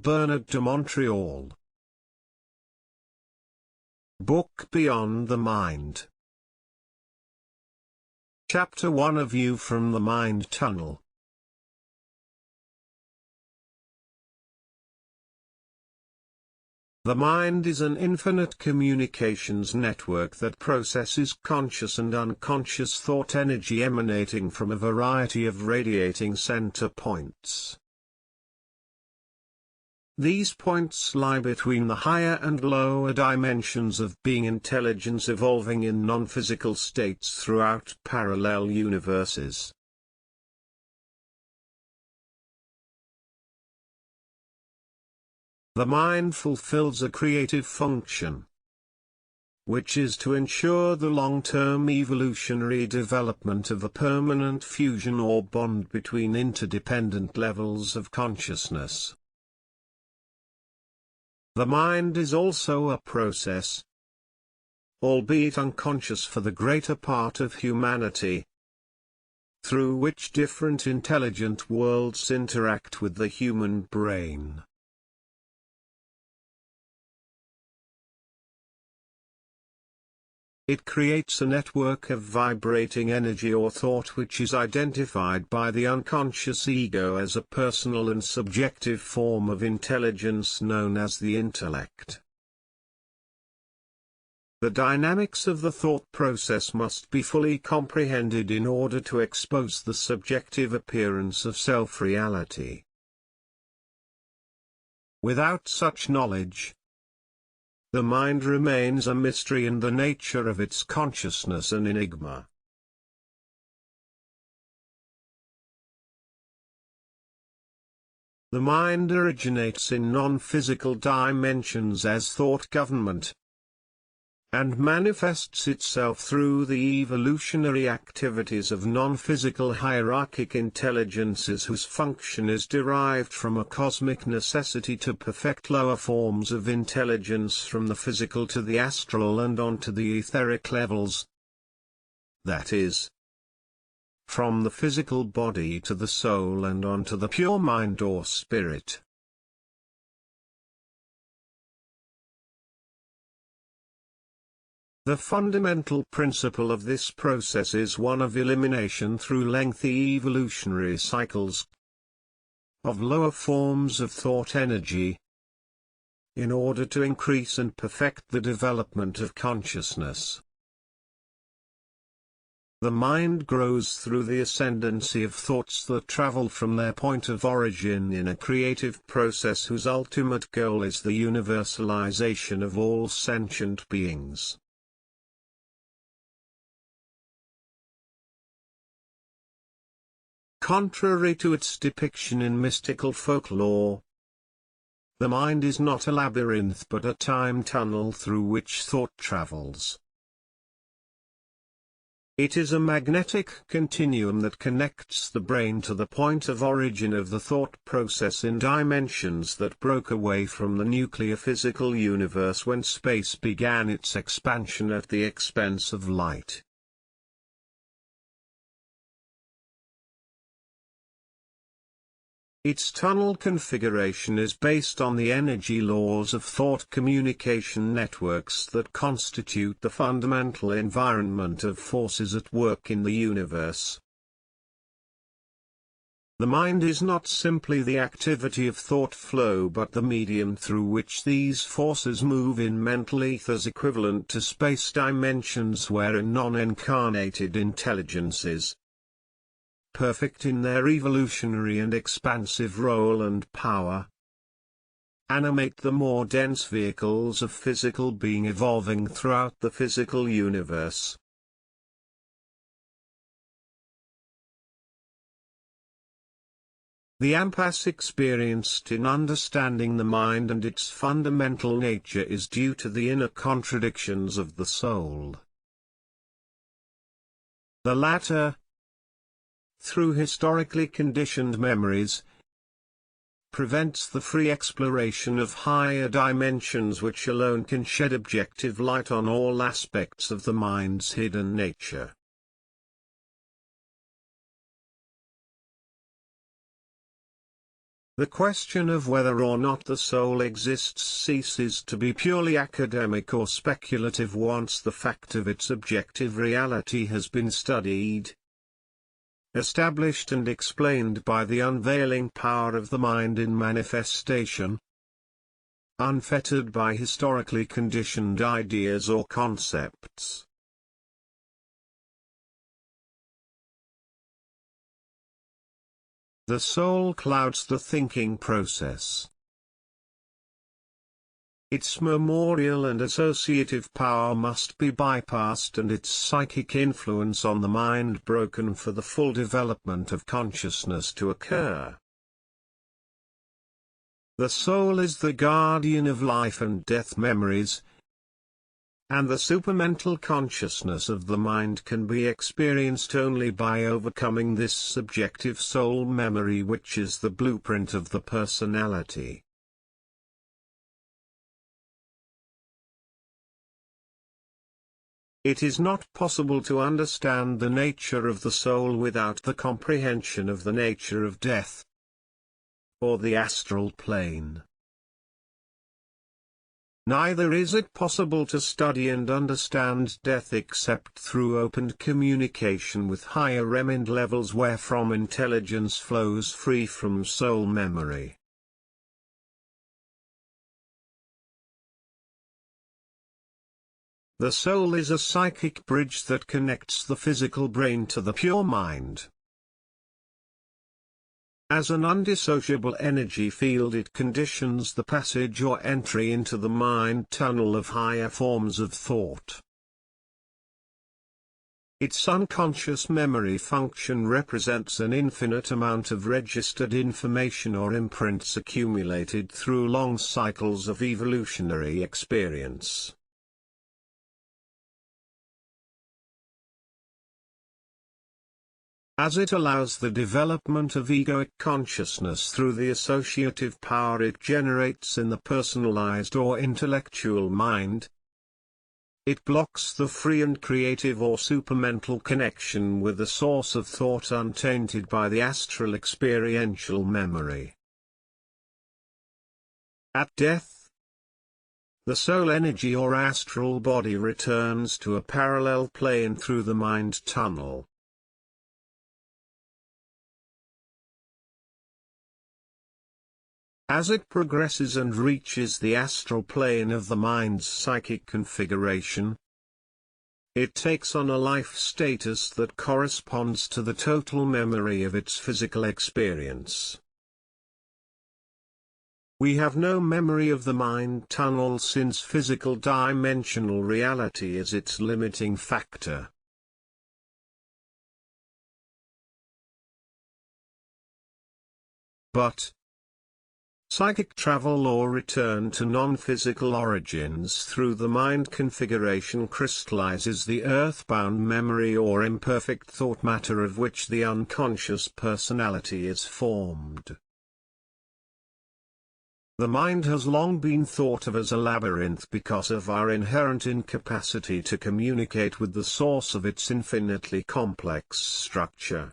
Bernard de Montreal. Book Beyond the Mind. Chapter 1: A View from the Mind Tunnel. The mind is an infinite communications network that processes conscious and unconscious thought energy emanating from a variety of radiating center points. These points lie between the higher and lower dimensions of being intelligence evolving in non-physical states throughout parallel universes. The mind fulfills a creative function, which is to ensure the long-term evolutionary development of a permanent fusion or bond between interdependent levels of consciousness. The mind is also a process, albeit unconscious for the greater part of humanity, through which different intelligent worlds interact with the human brain. It creates a network of vibrating energy or thought which is identified by the unconscious ego as a personal and subjective form of intelligence known as the intellect. The dynamics of the thought process must be fully comprehended in order to expose the subjective appearance of self-reality. Without such knowledge, the mind remains a mystery and the nature of its consciousness an enigma. The mind originates in non-physical dimensions as thought government, and manifests itself through the evolutionary activities of non-physical hierarchic intelligences whose function is derived from a cosmic necessity to perfect lower forms of intelligence from the physical to the astral and on to the etheric levels. That is, from the physical body to the soul and on to the pure mind or spirit. The fundamental principle of this process is one of elimination through lengthy evolutionary cycles of lower forms of thought energy, in order to increase and perfect the development of consciousness. The mind grows through the ascendancy of thoughts that travel from their point of origin in a creative process whose ultimate goal is the universalization of all sentient beings. Contrary to its depiction in mystical folklore, the mind is not a labyrinth but a time tunnel through which thought travels. It is a magnetic continuum that connects the brain to the point of origin of the thought process in dimensions that broke away from the nuclear physical universe when space began its expansion at the expense of light. Its tunnel configuration is based on the energy laws of thought communication networks that constitute the fundamental environment of forces at work in the universe. The mind is not simply the activity of thought flow but the medium through which these forces move in mental ethers equivalent to space dimensions wherein non-incarnated intelligences, perfect in their evolutionary and expansive role and power, animate the more dense vehicles of physical being evolving throughout the physical universe. The impasse experienced in understanding the mind and its fundamental nature is due to the inner contradictions of the soul. The latter, through historically conditioned memories, prevents the free exploration of higher dimensions which alone can shed objective light on all aspects of the mind's hidden nature. The question of whether or not the soul exists ceases to be purely academic or speculative once the fact of its objective reality has been studied, established and explained by the unveiling power of the mind in manifestation, unfettered by historically conditioned ideas or concepts. The soul clouds the thinking process. Its memorial and associative power must be bypassed and its psychic influence on the mind broken for the full development of consciousness to occur. The soul is the guardian of life and death memories, and the supermental consciousness of the mind can be experienced only by overcoming this subjective soul memory, which is the blueprint of the personality. It is not possible to understand the nature of the soul without the comprehension of the nature of death, or the astral plane. Neither is it possible to study and understand death except through opened communication with higher mind levels wherefrom intelligence flows free from soul memory. The soul is a psychic bridge that connects the physical brain to the pure mind. As an undissociable energy field, it conditions the passage or entry into the mind tunnel of higher forms of thought. Its unconscious memory function represents an infinite amount of registered information or imprints accumulated through long cycles of evolutionary experience. As it allows the development of egoic consciousness through the associative power it generates in the personalized or intellectual mind, it blocks the free and creative or supermental connection with the source of thought untainted by the astral experiential memory. At death, the soul energy or astral body returns to a parallel plane through the mind tunnel. As it progresses and reaches the astral plane of the mind's psychic configuration, it takes on a life status that corresponds to the total memory of its physical experience. We have no memory of the mind tunnel since physical dimensional reality is its limiting factor. But psychic travel or return to non-physical origins through the mind configuration crystallizes the earthbound memory or imperfect thought matter of which the unconscious personality is formed. The mind has long been thought of as a labyrinth because of our inherent incapacity to communicate with the source of its infinitely complex structure.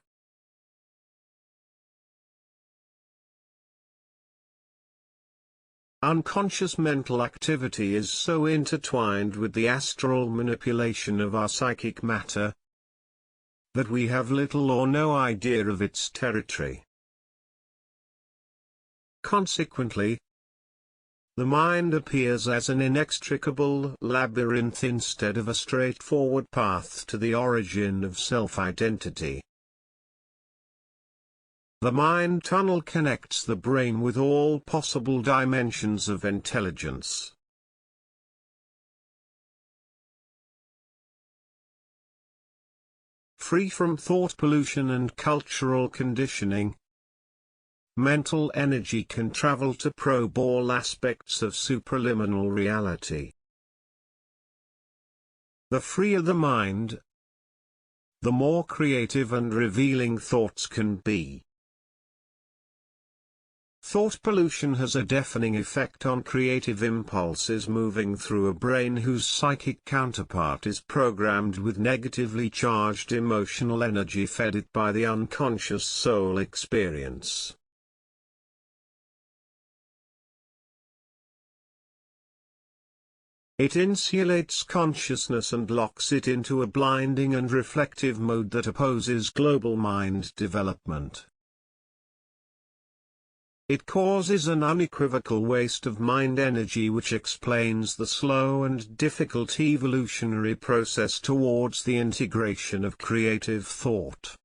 Unconscious mental activity is so intertwined with the astral manipulation of our psychic matter that we have little or no idea of its territory. Consequently, the mind appears as an inextricable labyrinth instead of a straightforward path to the origin of self-identity. The mind tunnel connects the brain with all possible dimensions of intelligence. Free from thought pollution and cultural conditioning, mental energy can travel to probe all aspects of supraliminal reality. The freer the mind, the more creative and revealing thoughts can be. Thought pollution has a deafening effect on creative impulses moving through a brain whose psychic counterpart is programmed with negatively charged emotional energy fed it by the unconscious soul experience. It insulates consciousness and locks it into a blinding and reflective mode that opposes global mind development. It causes an unequivocal waste of mind energy which explains the slow and difficult evolutionary process towards the integration of creative thought.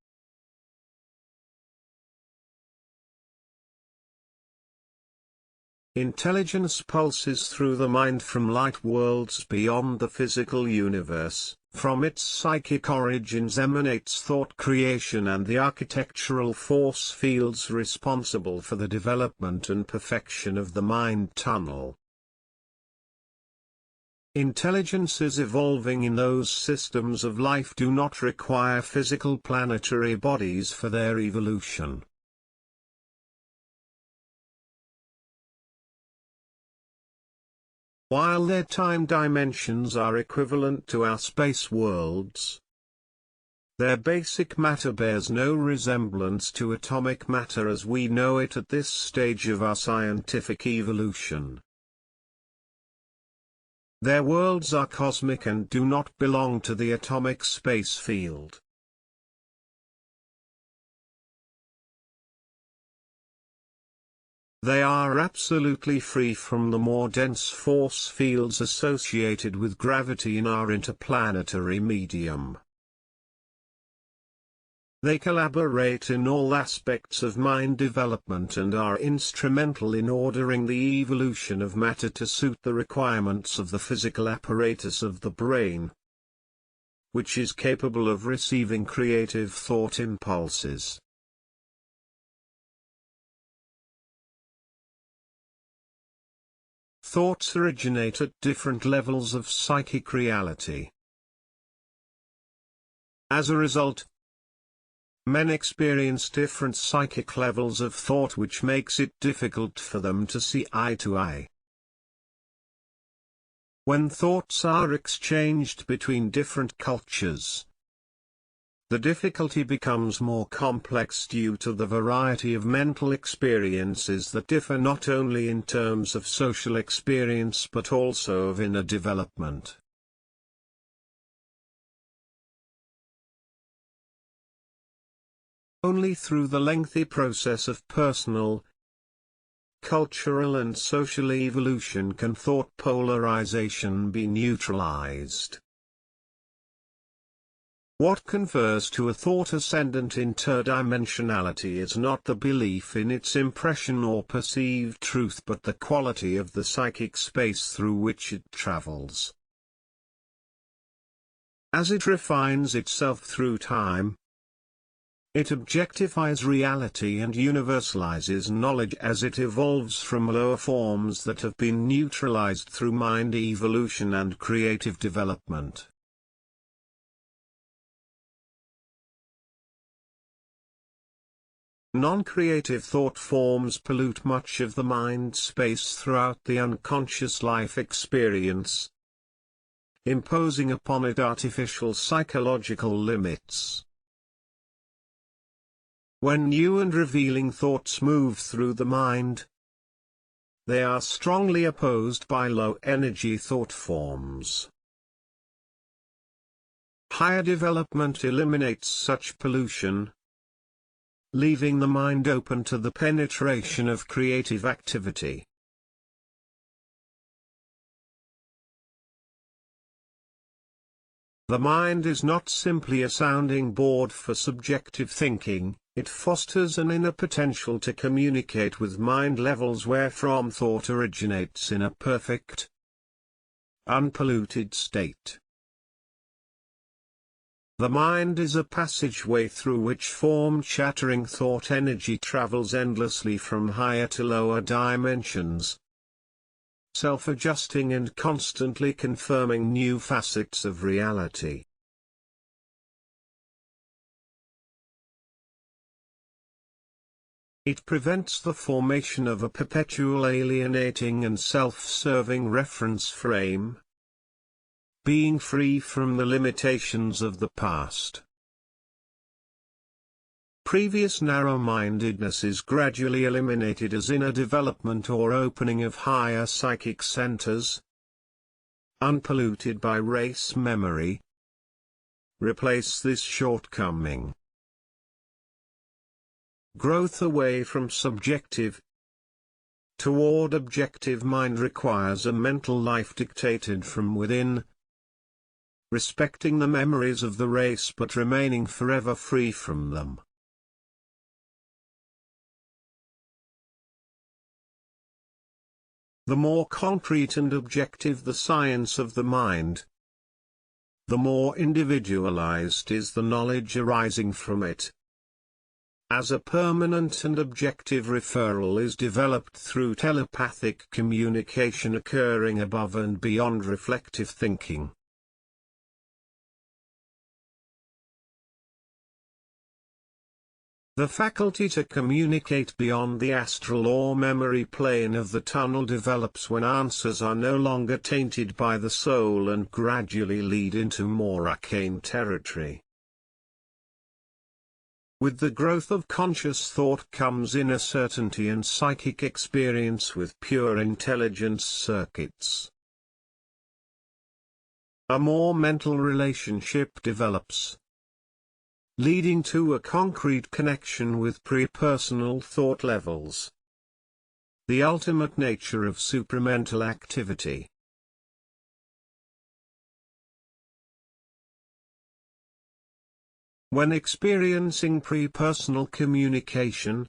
Intelligence pulses through the mind from light worlds beyond the physical universe. From its psychic origins emanates thought creation and the architectural force fields responsible for the development and perfection of the mind tunnel. Intelligences evolving in those systems of life do not require physical planetary bodies for their evolution. While their time dimensions are equivalent to our space worlds, their basic matter bears no resemblance to atomic matter as we know it at this stage of our scientific evolution. Their worlds are cosmic and do not belong to the atomic space field. They are absolutely free from the more dense force fields associated with gravity in our interplanetary medium. They collaborate in all aspects of mind development and are instrumental in ordering the evolution of matter to suit the requirements of the physical apparatus of the brain, which is capable of receiving creative thought impulses. Thoughts originate at different levels of psychic reality. As a result, men experience different psychic levels of thought, which makes it difficult for them to see eye to eye. When thoughts are exchanged between different cultures, the difficulty becomes more complex due to the variety of mental experiences that differ not only in terms of social experience but also of inner development. Only through the lengthy process of personal, cultural and social evolution can thought polarization be neutralized. What confers to a thought ascendant interdimensionality is not the belief in its impression or perceived truth but the quality of the psychic space through which it travels. As it refines itself through time, it objectifies reality and universalizes knowledge as it evolves from lower forms that have been neutralized through mind evolution and creative development. Non-creative thought forms pollute much of the mind space throughout the unconscious life experience, imposing upon it artificial psychological limits. When new and revealing thoughts move through the mind, they are strongly opposed by low-energy thought forms. Higher development eliminates such pollution, leaving the mind open to the penetration of creative activity. The mind is not simply a sounding board for subjective thinking, it fosters an inner potential to communicate with mind levels wherefrom thought originates in a perfect, unpolluted state. The mind is a passageway through which form-shattering thought energy travels endlessly from higher to lower dimensions, self-adjusting and constantly confirming new facets of reality. It prevents the formation of a perpetual alienating and self-serving reference frame, being free from the limitations of the past. Previous narrow-mindedness is gradually eliminated as inner development or opening of higher psychic centers, unpolluted by race memory. Replace this shortcoming. Growth away from subjective toward objective mind requires a mental life dictated from within, respecting the memories of the race but remaining forever free from them. The more concrete and objective the science of the mind, the more individualized is the knowledge arising from it. As a permanent and objective referral is developed through telepathic communication occurring above and beyond reflective thinking. The faculty to communicate beyond the astral or memory plane of the tunnel develops when answers are no longer tainted by the soul and gradually lead into more arcane territory. With the growth of conscious thought comes inner certainty and psychic experience with pure intelligence circuits. A more mental relationship develops, leading to a concrete connection with pre-personal thought levels. The ultimate nature of supramental activity. When experiencing pre-personal communication,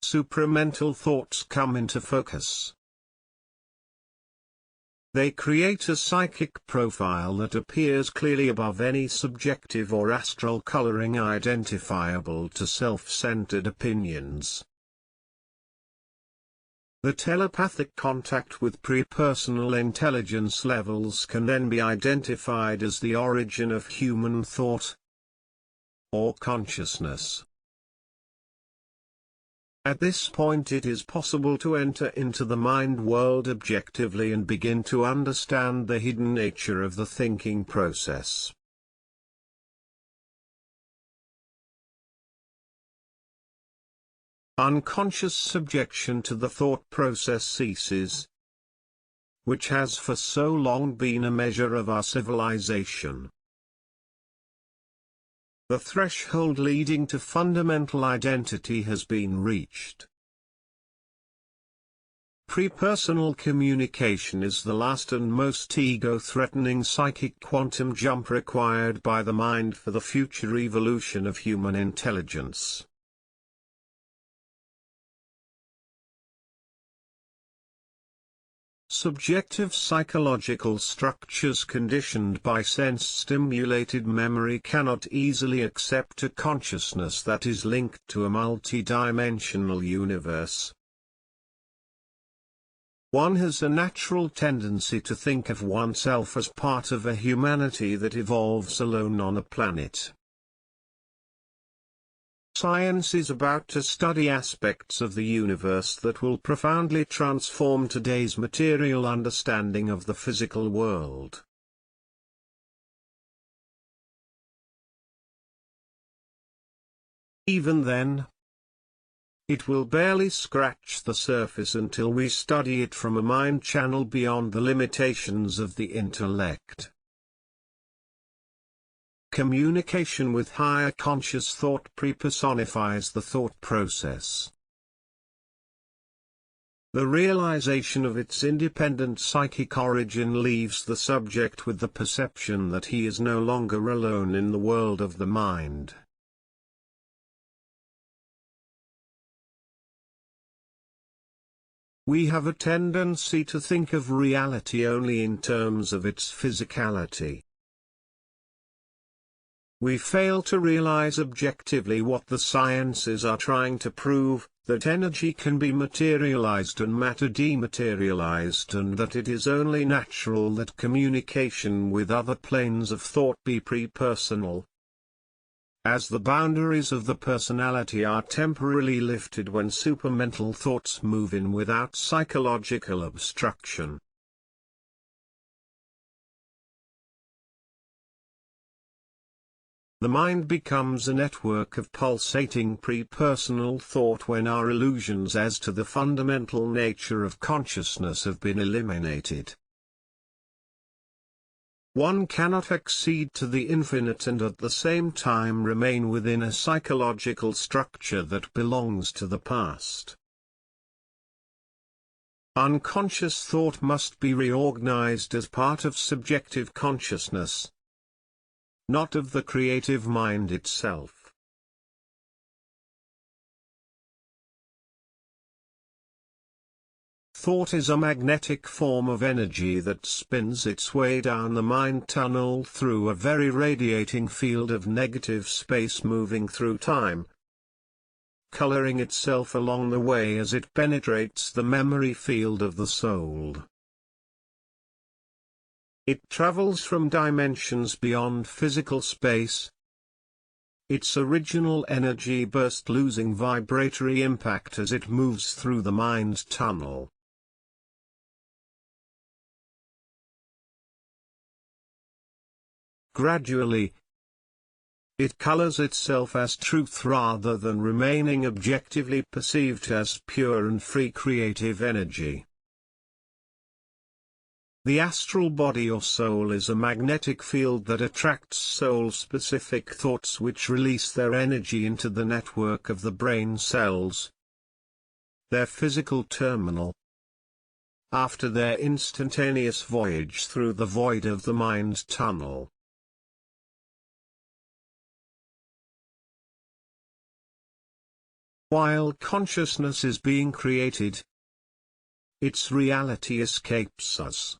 supramental thoughts come into focus. They create a psychic profile that appears clearly above any subjective or astral coloring identifiable to self-centered opinions. The telepathic contact with pre-personal intelligence levels can then be identified as the origin of human thought or consciousness. At this point it is possible to enter into the mind world objectively and begin to understand the hidden nature of the thinking process. Unconscious subjection to the thought process ceases, which has for so long been a measure of our civilization. The threshold leading to fundamental identity has been reached. Pre-personal communication is the last and most ego-threatening psychic quantum jump required by the mind for the future evolution of human intelligence. Subjective psychological structures conditioned by sense-stimulated memory cannot easily accept a consciousness that is linked to a multidimensional universe. One has a natural tendency to think of oneself as part of a humanity that evolves alone on a planet. Science is about to study aspects of the universe that will profoundly transform today's material understanding of the physical world. Even then, it will barely scratch the surface until we study it from a mind channel beyond the limitations of the intellect. Communication with higher conscious thought pre-personifies the thought process. The realization of its independent psychic origin leaves the subject with the perception that he is no longer alone in the world of the mind. We have a tendency to think of reality only in terms of its physicality. We fail to realize objectively what the sciences are trying to prove, that energy can be materialized and matter dematerialized, and that it is only natural that communication with other planes of thought be pre-personal. As the boundaries of the personality are temporarily lifted when supramental thoughts move in without psychological obstruction. The mind becomes a network of pulsating pre-personal thought when our illusions as to the fundamental nature of consciousness have been eliminated. One cannot accede to the infinite and at the same time remain within a psychological structure that belongs to the past. Unconscious thought must be reorganized as part of subjective consciousness, not of the creative mind itself. Thought is a magnetic form of energy that spins its way down the mind tunnel through a very radiating field of negative space, moving through time, coloring itself along the way as it penetrates the memory field of the soul. It travels from dimensions beyond physical space, its original energy burst losing vibratory impact as it moves through the mind tunnel. Gradually, it colors itself as truth rather than remaining objectively perceived as pure and free creative energy. The astral body or soul is a magnetic field that attracts soul-specific thoughts which release their energy into the network of the brain cells, their physical terminal, after their instantaneous voyage through the void of the mind tunnel. While consciousness is being created, its reality escapes us.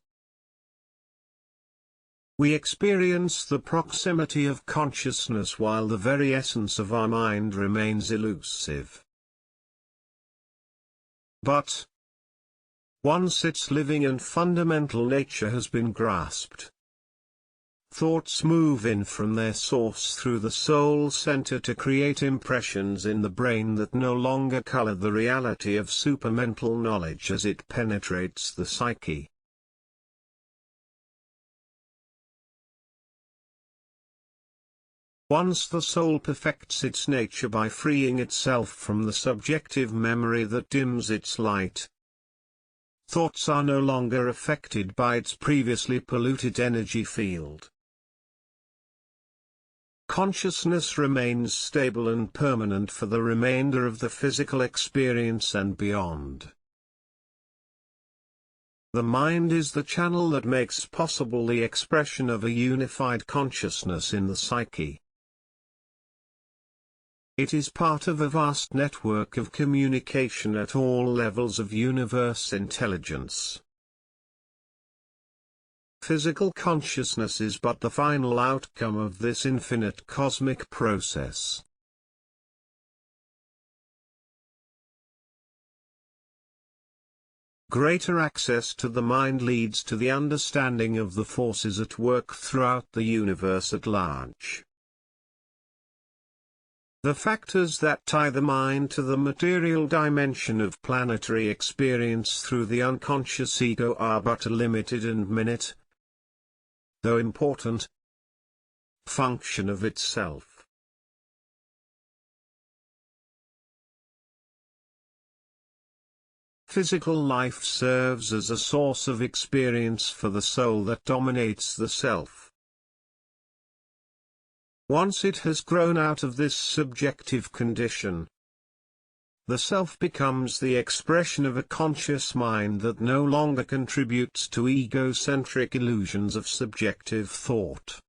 We experience the proximity of consciousness while the very essence of our mind remains elusive. But, once its living and fundamental nature has been grasped, thoughts move in from their source through the soul center to create impressions in the brain that no longer color the reality of supramental knowledge as it penetrates the psyche. Once the soul perfects its nature by freeing itself from the subjective memory that dims its light, thoughts are no longer affected by its previously polluted energy field. Consciousness remains stable and permanent for the remainder of the physical experience and beyond. The mind is the channel that makes possible the expression of a unified consciousness in the psyche. It is part of a vast network of communication at all levels of universe intelligence. Physical consciousness is but the final outcome of this infinite cosmic process. Greater access to the mind leads to the understanding of the forces at work throughout the universe at large. The factors that tie the mind to the material dimension of planetary experience through the unconscious ego are but a limited and minute, though important, function of itself. Physical life serves as a source of experience for the soul that dominates the self. Once it has grown out of this subjective condition, the self becomes the expression of a conscious mind that no longer contributes to egocentric illusions of subjective thought.